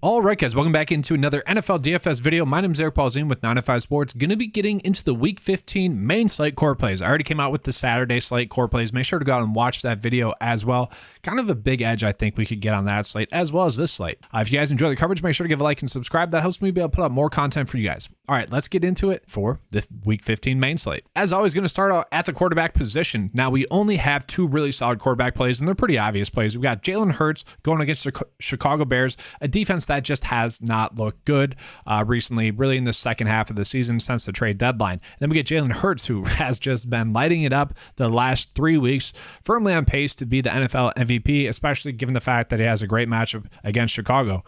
All right, guys, welcome back into another NFL DFS video. My name is Polzin with 905 Sports. Going to be getting into the Week 15 main slate core plays. I already came out with the Saturday slate core plays. Make sure to go out and watch that video as well. Kind of a big edge I think we could get on that slate as well as this slate. If you guys enjoy the coverage, make sure to give a like and subscribe. That helps me be able to put out more content for you guys. All right, let's get into it for the Week 15 main slate. As always, going to start out at the quarterback position. Now, we only have two really solid quarterback plays, and they're pretty obvious plays. We've got Jalen Hurts going against the Chicago Bears, a defense that just has not looked good recently, really in the second half of the season since the trade deadline. Then we get Jalen Hurts, who has just been lighting it up the last 3 weeks, firmly on pace to be the NFL MVP, especially given the fact that he has a great matchup against Chicago.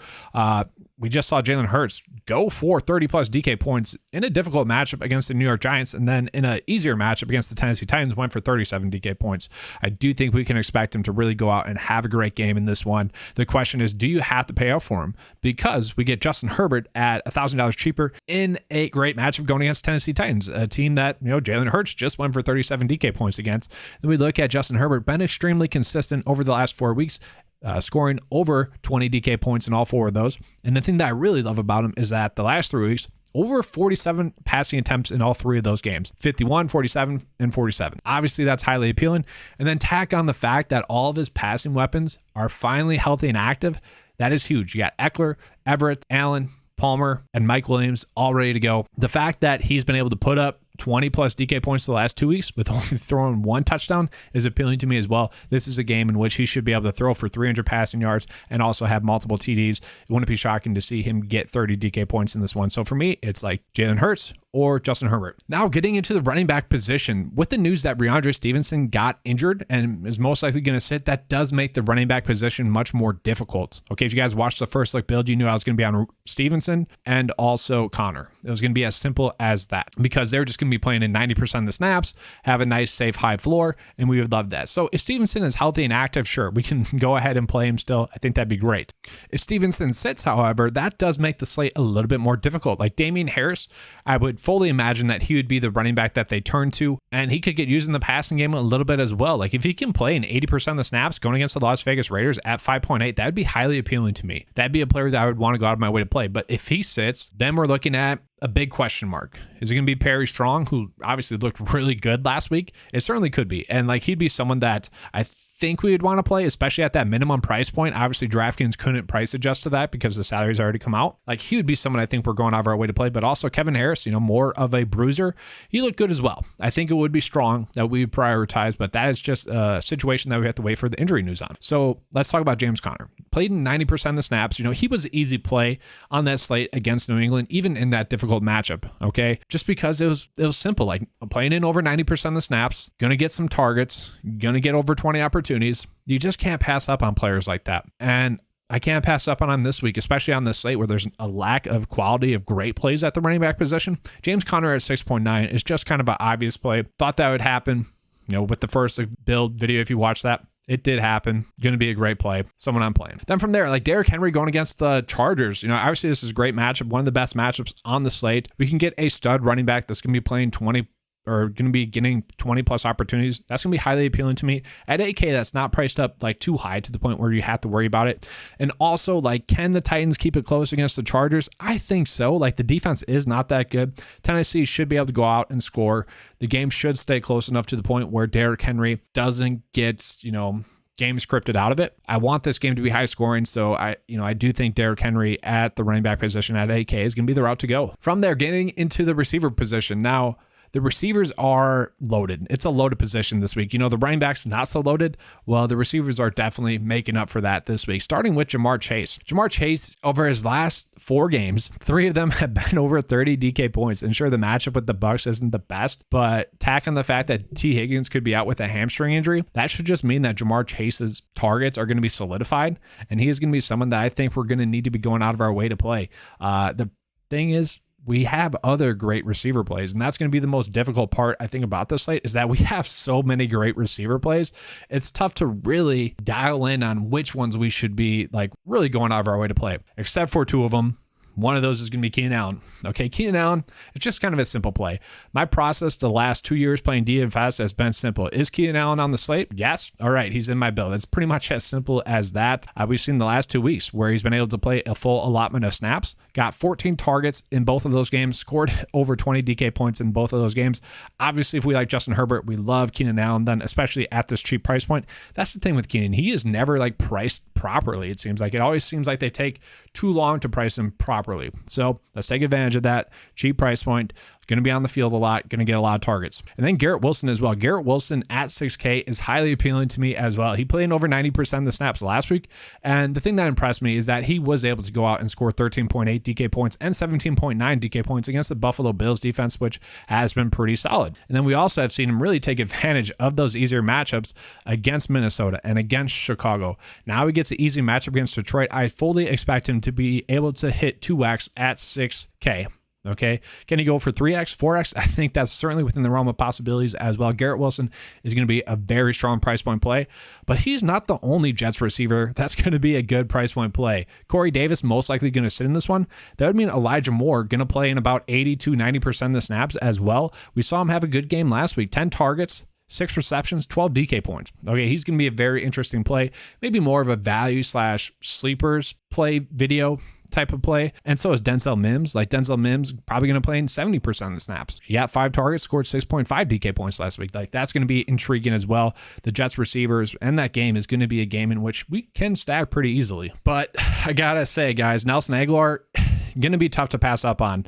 We just saw Jalen Hurts go for 30-plus DK points in a difficult matchup against the New York Giants, and then in an easier matchup against the Tennessee Titans, went for 37 DK points. I do think we can expect him to really go out and have a great game in this one. The question is, do you have to pay out for him? Because we get Justin Herbert at $1,000 cheaper in a great matchup going against Tennessee Titans, a team that, Jalen Hurts just went for 37 DK points against. Then we look at Justin Herbert, been extremely consistent over the last 4 weeks, scoring over 20 DK points in all 4 of those. And the thing that I really love about him is that the last 3 weeks, over 47 passing attempts in all 3 of those games, 51, 47, and 47. Obviously, that's highly appealing. And then tack on the fact that all of his passing weapons are finally healthy and active. That is huge. You got Eckler, Everett, Allen, Palmer, and Mike Williams all ready to go. The fact that he's been able to put up 20-plus DK points the last 2 weeks with only throwing 1 touchdown is appealing to me as well. This is a game in which he should be able to throw for 300 passing yards and also have multiple TDs. It wouldn't be shocking to see him get 30 DK points in this one. So for me, it's like Jalen Hurts or Justin Herbert. Now, getting into the running back position, with the news that Rhamondre Stevenson got injured and is most likely going to sit, that does make the running back position much more difficult. Okay, if you guys watched the first look build, you knew I was going to be on Stevenson and also Connor. It was going to be as simple as that because they're just going to be playing in 90% of the snaps, have a nice, safe, high floor, and we would love that. So if Stevenson is healthy and active, sure, we can go ahead and play him still. I think that'd be great. If Stevenson sits, however, that does make the slate a little bit more difficult. Like Damian Harris, I would fully imagine that he would be the running back that they turn to, and he could get used in the passing game a little bit as well. Like if he can play in 80% of the snaps going against the Las Vegas Raiders at 5.8, that would be highly appealing to me. That'd be a player that I would want to go out of my way to play. But if he sits, then we're looking at a big question mark. Is it going to be Perry Strong, who obviously looked really good last week? It certainly could be. And like he'd be someone that I think we would want to play, especially at that minimum price point. Obviously, DraftKings couldn't price adjust to that because the salaries already come out. Like he would be someone I think we're going out of our way to play, but also Kevin Harris, more of a bruiser. He looked good as well. I think it would be Strong that we would prioritize, but that is just a situation that we have to wait for the injury news on. So let's talk about James Conner. Played in 90% of the snaps. He was an easy play on that slate against New England, even in that difficult matchup. Okay. Just because it was simple, like playing in over 90% of the snaps, going to get some targets, going to get over 20 opportunities. You just can't pass up on players like that. And I can't pass up on him this week, especially on this slate where there's a lack of quality of great plays at the running back position. James Conner at 6.9 is just kind of an obvious play. Thought that would happen, with the first build video, if you watch that. It did happen. Going to be a great play. Someone I'm playing. Then from there, like Derrick Henry going against the Chargers. Obviously this is a great matchup. One of the best matchups on the slate. We can get a stud running back that's going to be playing 20 or going to be getting 20 plus opportunities. That's going to be highly appealing to me. At 8K, that's not priced up like too high to the point where you have to worry about it. And also, like, can the Titans keep it close against the Chargers? I think so. Like, the defense is not that good. Tennessee should be able to go out and score. The game should stay close enough to the point where Derrick Henry doesn't get, game scripted out of it. I want this game to be high scoring, so I do think Derrick Henry at the running back position at 8K is going to be the route to go. From there, getting into the receiver position. Now, the receivers are loaded. It's a loaded position this week. The running backs not so loaded. Well, the receivers are definitely making up for that this week, starting with Jamar Chase. Jamar Chase, over his last 4 games, 3 of them have been over 30 DK points. And sure, the matchup with the Bucs isn't the best, but tack on the fact that T. Higgins could be out with a hamstring injury, that should just mean that Jamar Chase's targets are going to be solidified, and he is going to be someone that I think we're going to need to be going out of our way to play. The thing is, we have other great receiver plays, and that's going to be the most difficult part, I think, about this slate is that we have so many great receiver plays. It's tough to really dial in on which ones we should be like really going out of our way to play, except for 2 of them. One of those is going to be Keenan Allen. Okay, Keenan Allen, it's just kind of a simple play. My process the last 2 years playing DFS has been simple. Is Keenan Allen on the slate? Yes. All right, he's in my build. It's pretty much as simple as that. We've seen the last 2 weeks where he's been able to play a full allotment of snaps, got 14 targets in both of those games, scored over 20 DK points in both of those games. Obviously, if we like Justin Herbert, we love Keenan Allen then, especially at this cheap price point. That's the thing with Keenan. He is never like priced properly. It seems like it always seems like they take too long to price him properly. So let's take advantage of that. Cheap price point, going to be on the field a lot, going to get a lot of targets. And then Garrett Wilson as well. Garrett Wilson at 6K is highly appealing to me as well. He played in over 90% of the snaps last week. And the thing that impressed me is that he was able to go out and score 13.8 DK points and 17.9 DK points against the Buffalo Bills defense, which has been pretty solid. And then we also have seen him really take advantage of those easier matchups against Minnesota and against Chicago. Now he gets an easy matchup against Detroit. I fully expect him to be able to hit 2x at 6K. Okay. Can he go for 3x, 4x? I think that's certainly within the realm of possibilities as well. Garrett Wilson is going to be a very strong price point play, but he's not the only Jets receiver that's going to be a good price point play. Corey Davis most likely going to sit in this one. That would mean Elijah Moore going to play in about 80 to 90% of the snaps as well. We saw him have a good game last week, 10 targets, 6 receptions, 12 DK points. Okay, he's going to be a very interesting play, maybe more of a value / sleepers play video type of play. And so is Denzel Mims. Like Denzel Mims probably going to play in 70% of the snaps. He got 5 targets, scored 6.5 DK points last week. Like that's going to be intriguing as well. The Jets receivers and that game is going to be a game in which we can stack pretty easily. But I gotta say, guys, Nelson Agholor, going to be tough to pass up on.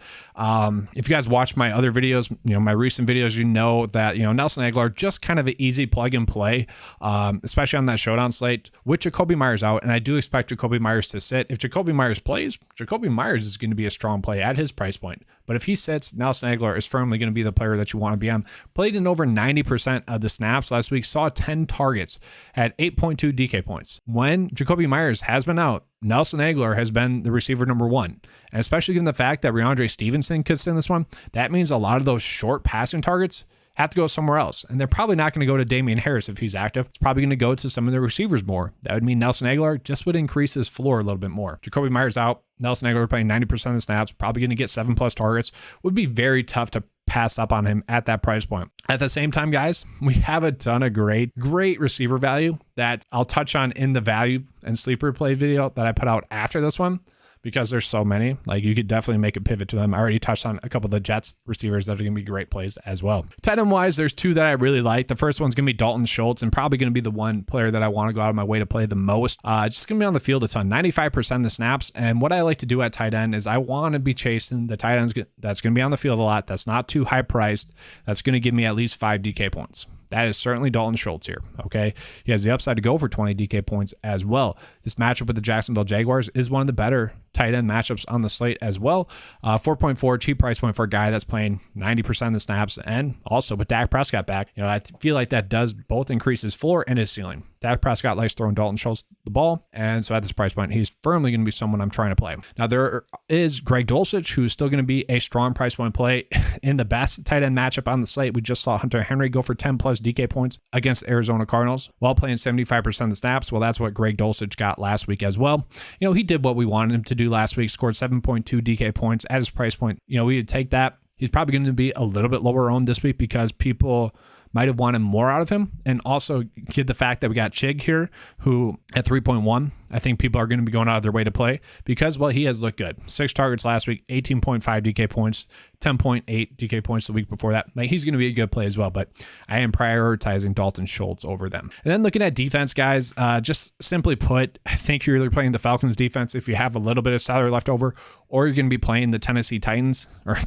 If you guys watch my other videos, my recent videos, you know that, Nelson Agholor, just kind of an easy plug and play, especially on that showdown slate with Jacoby Myers out. And I do expect Jacoby Myers to sit. If Jacoby Myers plays, Jacoby Myers is going to be a strong play at his price point. But if he sits, Nelson Agholor is firmly going to be the player that you want to be on. Played in over 90% of the snaps last week, saw 10 targets, had 8.2 DK points. When Jacoby Myers has been out, Nelson Agholor has been the receiver number 1. And especially given the fact that Rhamondre Stevenson could sit in this one, that means a lot of those short passing targets have to go somewhere else. And they're probably not going to go to Damian Harris if he's active. It's probably going to go to some of the receivers more. That would mean Nelson Agholor just would increase his floor a little bit more. Jacoby Myers out. Nelson Agholor playing 90% of the snaps, probably going to get 7+ targets. Would be very tough to pass up on him at that price point. At the same time, guys, we have a ton of great receiver value that I'll touch on in the value and sleeper play video that I put out after this one, because there's so many. Like you could definitely make a pivot to them. I already touched on a couple of the Jets receivers that are going to be great plays as well. Tight end wise, there's 2 that I really like. The first one's going to be Dalton Schultz, and probably going to be the one player that I want to go out of my way to play the most. Just going to be on the field a ton, 95% of the snaps. And what I like to do at tight end is I want to be chasing the tight ends that's going to be on the field a lot. That's not too high priced. That's going to give me at least 5 DK points. That is certainly Dalton Schultz here, okay? He has the upside to go for 20 DK points as well. This matchup with the Jacksonville Jaguars is one of the better tight end matchups on the slate as well. 4.4, cheap price point for a guy that's playing 90% of the snaps, and also with Dak Prescott back, I feel like that does both increase his floor and his ceiling. Dak Prescott likes throwing Dalton Schultz the ball, and so at this price point, he's firmly going to be someone I'm trying to play. Now, there is Greg Dulcich, who's still going to be a strong price point play in the best tight end matchup on the slate. We just saw Hunter Henry go for 10+ DK points against Arizona Cardinals while playing 75% of the snaps. Well, that's what Greg Dulcich got last week as well. He did what we wanted him to do last week, scored 7.2 DK points at his price point. We would take that. He's probably going to be a little bit lower owned this week because people might have wanted more out of him. And also get the fact that we got Chig here, who at 3.1, I think people are going to be going out of their way to play because, well, he has looked good. 6 targets last week, 18.5 DK points, 10.8 DK points the week before that. Like, he's going to be a good play as well, but I am prioritizing Dalton Schultz over them. And then looking at defense, guys, just simply put, I think you're either playing the Falcons defense if you have a little bit of salary left over, or you're going to be playing the Tennessee Titans or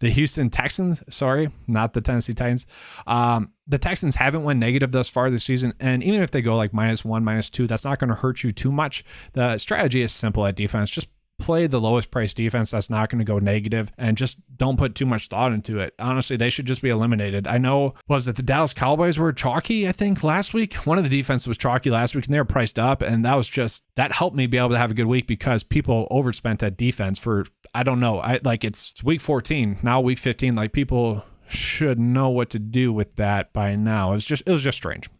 the Houston Texans. Sorry, not the Tennessee Titans. The Texans haven't went negative thus far this season, and even if they go like -1, -2, that's not going to hurt you too much. The strategy is simple at defense. Just play the lowest price defense that's not going to go negative, and just don't put too much thought into it. Honestly, they should just be eliminated. I know, was it the Dallas Cowboys were chalky, I think, last week? One of the defenses was chalky last week, and they were priced up, and that helped me be able to have a good week because people overspent at defense for, I don't know, it's week 14, now week 15, people should know what to do with that by now. It was just strange,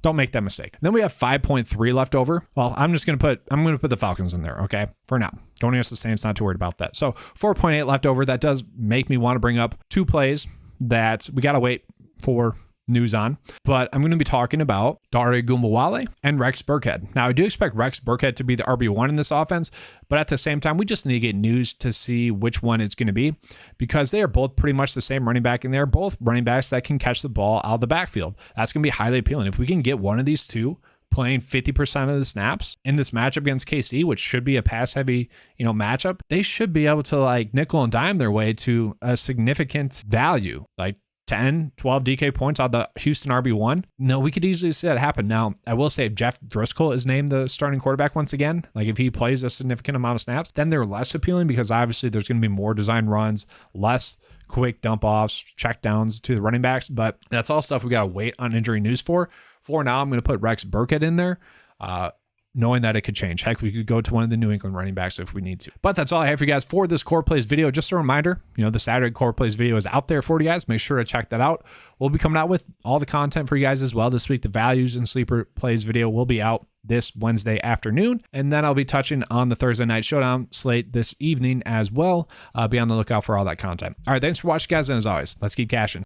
Don't make that mistake. Then we have 5.3 left over. Well, I'm going to put the Falcons in there, okay? For now. Going against the Saints, not too worried about that. So 4.8 left over. That does make me want to bring up 2 plays that we got to wait for news on, but I'm going to be talking about Dare Gumbawale and Rex Burkhead. Now, I do expect Rex Burkhead to be the RB1 in this offense, but at the same time, we just need to get news to see which one it's going to be, because they are both pretty much the same running back, and they're both running backs that can catch the ball out of the backfield. That's going to be highly appealing. If we can get one of these two playing 50% of the snaps in this matchup against KC, which should be a pass-heavy, matchup, they should be able to like nickel and dime their way to a significant value, like 10, 12 DK points on the Houston RB1. No, we could easily see that happen. Now, I will say if Jeff Driscoll is named the starting quarterback once again, like if he plays a significant amount of snaps, then they're less appealing, because obviously there's going to be more design runs, less quick dump offs, check downs to the running backs. But that's all stuff we got to wait on injury news for. For now, I'm going to put Rex Burkhead in there, knowing that it could change. Heck, we could go to one of the New England running backs if we need to. But that's all I have for you guys for this Core Plays video. Just a reminder, the Saturday Core Plays video is out there for you guys. Make sure to check that out. We'll be coming out with all the content for you guys as well this week. The Values and Sleeper Plays video will be out this Wednesday afternoon. And then I'll be touching on the Thursday Night Showdown slate this evening as well. Be on the lookout for all that content. All right, thanks for watching, guys. And as always, let's keep cashing.